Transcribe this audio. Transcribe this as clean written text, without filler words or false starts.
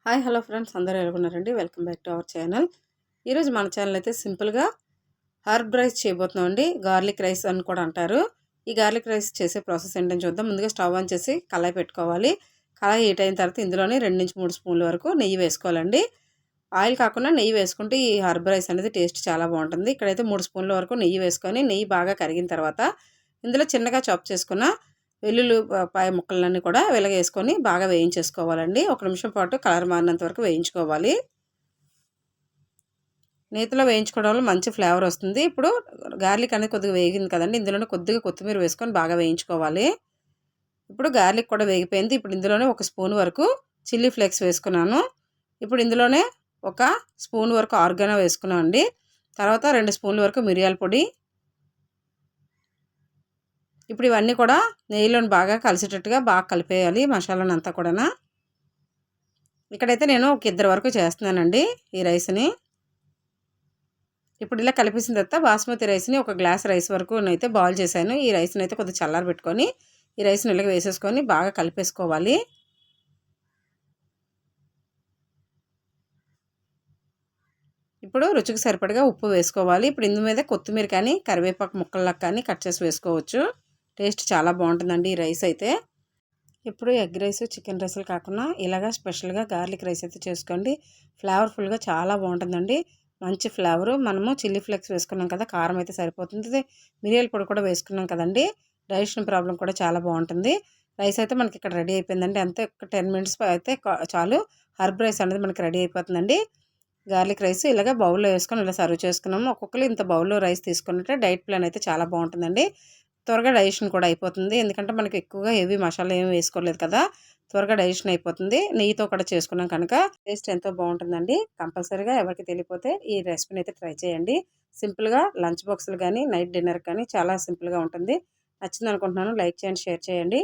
Hi hello friends, అందరూ ఎలా ఉన్నారండి? Welcome back to our channel. ఈరోజు మన ఛానల్ అయితే సింపుల్గా హర్బ్ రైస్ చేయబోతున్నాం అండి. గార్లిక్ రైస్ అని కూడా అంటారు. ఈ గార్లిక్ రైస్ చేసే ప్రాసెస్ ఏంటని చూద్దాం. ముందుగా స్టవ్ ఆన్ చేసి కళాయి పెట్టుకోవాలి. కళాయి హీట్ అయిన తర్వాత ఇందులోనే 2-3 స్పూన్ల వరకు నెయ్యి వేసుకోవాలండి. ఆయిల్ కాకుండా నెయ్యి వేసుకుంటే ఈ హర్బ్ రైస్ అనేది టేస్ట్ చాలా బాగుంటుంది. ఇక్కడైతే 3 స్పూన్ల వరకు నెయ్యి వేసుకొని నెయ్యి బాగా కరిగిన తర్వాత ఇందులో చిన్నగా చాప్ చేసుకున్న వెల్లుల్లిపాయ ముక్కలన్నీ కూడా వెలగేసుకొని బాగా వేయించేసుకోవాలండి. 1 నిమిషం పాటు కలర్ మారినంత వరకు వేయించుకోవాలి. నేతిలో వేయించుకోవడం వల్ల మంచి ఫ్లేవర్ వస్తుంది. ఇప్పుడు గార్లిక్ అనేది కొద్దిగా వేగింది కదండి, ఇందులోనే కొద్దిగా కొత్తిమీర వేసుకొని బాగా వేయించుకోవాలి. ఇప్పుడు గార్లిక్ కూడా వేగిపోయింది. ఇప్పుడు ఇందులోనే 1 స్పూన్ వరకు చిల్లీ ఫ్లేక్స్ వేసుకున్నాను. ఇప్పుడు ఇందులోనే 1 స్పూన్ వరకు ఆర్గానో వేసుకున్నాం అండి. తర్వాత 2 స్పూన్ల వరకు మిరియాల పొడి. ఇప్పుడు ఇవన్నీ కూడా నెయ్యిలోని బాగా కలిసేటట్టుగా బాగా కలిపేయాలి మసాలాను అంతా కూడా. ఇక్కడైతే నేను ఒక 2 వరకు చేస్తున్నానండి ఈ రైస్ని. ఇప్పుడు ఇలా కలిపేసిన తర్వాత బాస్మతి రైస్ని 1 గ్లాస్ రైస్ వరకు అయితే బాయిల్ చేశాను. ఈ రైస్ని అయితే కొద్దిగా చల్లారబెట్టుకొని ఈ రైస్ని ఇలాగ వేసేసుకొని బాగా కలిపేసుకోవాలి. ఇప్పుడు రుచికి సరిపడగా ఉప్పు వేసుకోవాలి. ఇప్పుడు ఇందు మీద కొత్తిమీర కానీ కరివేపాకు ముక్కలకు కానీ కట్ చేసి వేసుకోవచ్చు. టేస్ట్ చాలా బాగుంటుందండి ఈ రైస్ అయితే. ఇప్పుడు ఎగ్ రైస్, చికెన్ రైస్లు కాకుండా ఇలాగా స్పెషల్గా గార్లిక్ రైస్ అయితే చేసుకోండి. ఫ్లేవర్ఫుల్గా చాలా బాగుంటుందండి. మంచి ఫ్లేవరు. మనము చిల్లీ ఫ్లేక్స్ వేసుకున్నాం కదా, కారం అయితే సరిపోతుంది. మిరియాల పొడి కూడా వేసుకున్నాం కదండి, డైజెషన్ ప్రాబ్లం కూడా చాలా బాగుంటుంది. రైస్ అయితే మనకి ఇక్కడ రెడీ అయిపోయిందండి. అంతే, ఒక 10 మినిట్స్ అయితే చాలు. హర్బ్ రైస్ అనేది మనకి రెడీ అయిపోతుందండి. గార్లిక్ రైస్ ఇలాగ బౌల్లో వేసుకొని ఇలా సర్వ్ చేసుకున్నాము. ఒక్కొక్కరు ఇంత బౌల్లో రైస్ తీసుకుంటే డైట్ ప్లాన్ అయితే చాలా బాగుంటుందండి. త్వరగా డైజెషన్ కూడా అయిపోతుంది. ఎందుకంటే మనకి ఎక్కువగా హెవీ మసాలా ఏమి వేసుకోలేదు కదా, త్వరగా డైజెషన్ అయిపోతుంది. నెయ్యితో కూడా చేసుకున్నాం కనుక టేస్ట్ ఎంతో బాగుంటుందండి. కంపల్సరీగా ఎవరికి తెలియకపోతే ఈ రెసిపీని అయితే ట్రై చేయండి. సింపుల్గా లంచ్ బాక్సులు కానీ నైట్ డిన్నర్ కానీ చాలా సింపుల్గా ఉంటుంది. నచ్చింది అనుకుంటున్నాను. లైక్ చేయండి, షేర్ చేయండి.